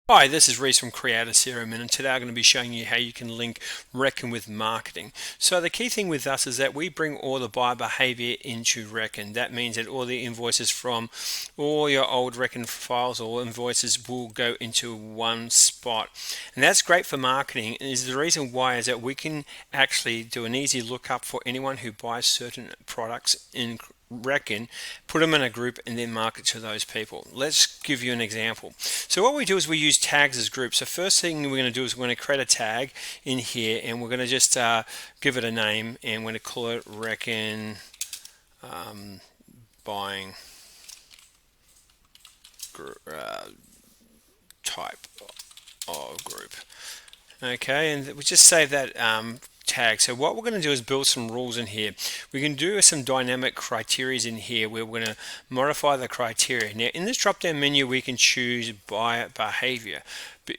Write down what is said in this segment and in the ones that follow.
Hi, this is Reese from Creator Serum, and today I'm going to be showing you how you can link Reckon with marketing. So the key thing with us is that we bring all the buyer behavior into Reckon. That means that all the invoices from all your old Reckon files or invoices will go into one spot. And that's great for marketing. And the reason why is that we can actually do an easy lookup for anyone who buys certain products in Reckon, put them in a group and then market to those people. Let's give you an example. So what we do is we use tags as groups. So first thing we're going to do is we're going to create a tag in here, and we're going to just give it a name, and we're going to call it Reckon buying type of group. Okay, and we just save that tag. So what we're going to do is build some rules in here. We can do some dynamic criteria in here where we're going to modify the criteria. Now in this drop down menu we can choose buyer behavior,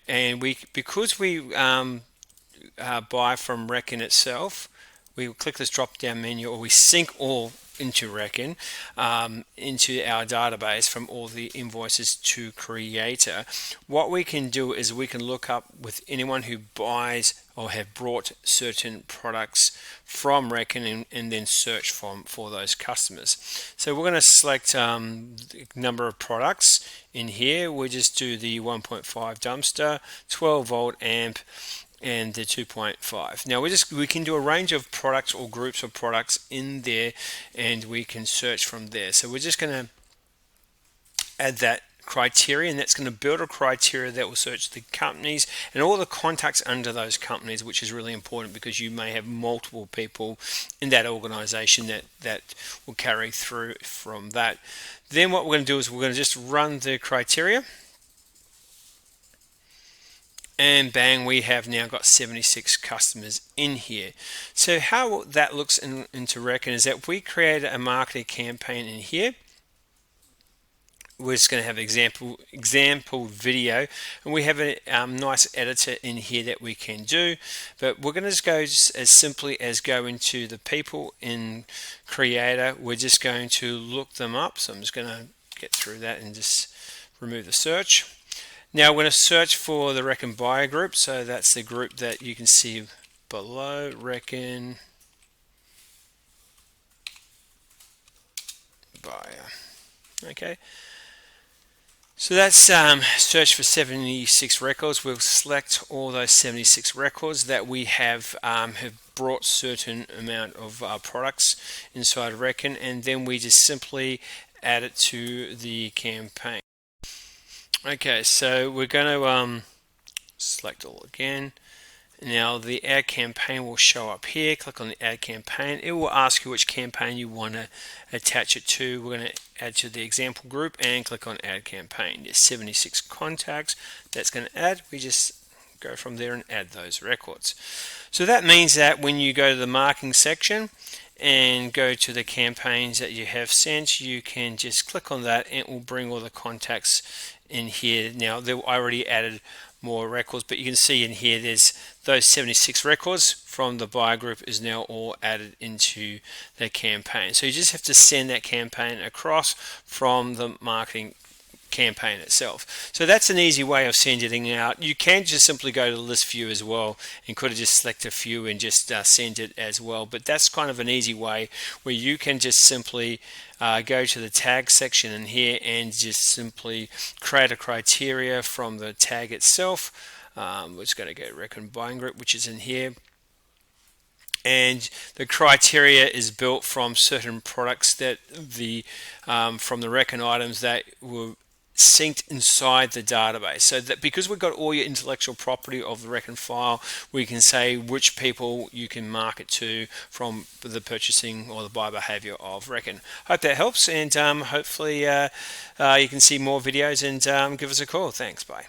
and because we buy from Reckon itself, we will click this drop down menu, or we sync all into Reckon, into our database from all the invoices to Creator. What we can do is we can look up with anyone who buys or have brought certain products from Reckon and then search for those customers. So we're going to select number of products in here. We'll just do the 1.5 dumpster, 12 volt amp, and the 2.5. Now we can do a range of products or groups of products in there, and we can search from there. So we're just going to add that criteria, and that's going to build a criteria that will search the companies and all the contacts under those companies, which is really important because you may have multiple people in that organization that will carry through from that. Then what we're going to do is we're going to just run the criteria, and bang, we have now got 76 customers in here. So how that looks into Reckon is that if we create a marketing campaign in here, we're just going to have example video, and we have a nice editor in here that we can do, but we're going to just go as simply as go into the people in Creator. We're just going to look them up. So I'm just going to get through that and just remove the search. Now we're going to search for the Reckon buyer group, so that's the group that you can see below, Reckon buyer. Okay, so that's search for 76 records. We'll select all those 76 records that we have brought certain amount of products inside Reckon, and then we just simply add it to the campaign. Okay, so we're going to select all again. Now the ad campaign will show up here. Click on the ad campaign. It will ask you which campaign you want to attach it to. We're going to add to the example group and click on add campaign. There's 76 contacts that's going to add. We just go from there and add those records. So that means that when you go to the marketing section and go to the campaigns that you have sent, you can just click on that and it will bring all the contacts in here. Now I already added more records, but you can see in here there's those 76 records from the buyer group is now all added into the campaign. So you just have to send that campaign across from the marketing campaign itself. So that's an easy way of sending it out. You can just simply go to the list view as well and could have just select a few and just send it as well, but that's kind of an easy way where you can just simply go to the tag section in here and just simply create a criteria from the tag itself. We're just going to go Reckon buying group, which is in here, and the criteria is built from certain products that from the Reckon items that were synced inside the database. So that because we've got all your intellectual property of the Reckon file, we can say which people you can market to from the purchasing or the buy behavior of Reckon. Hope that helps, and hopefully you can see more videos and give us a call. Thanks, bye.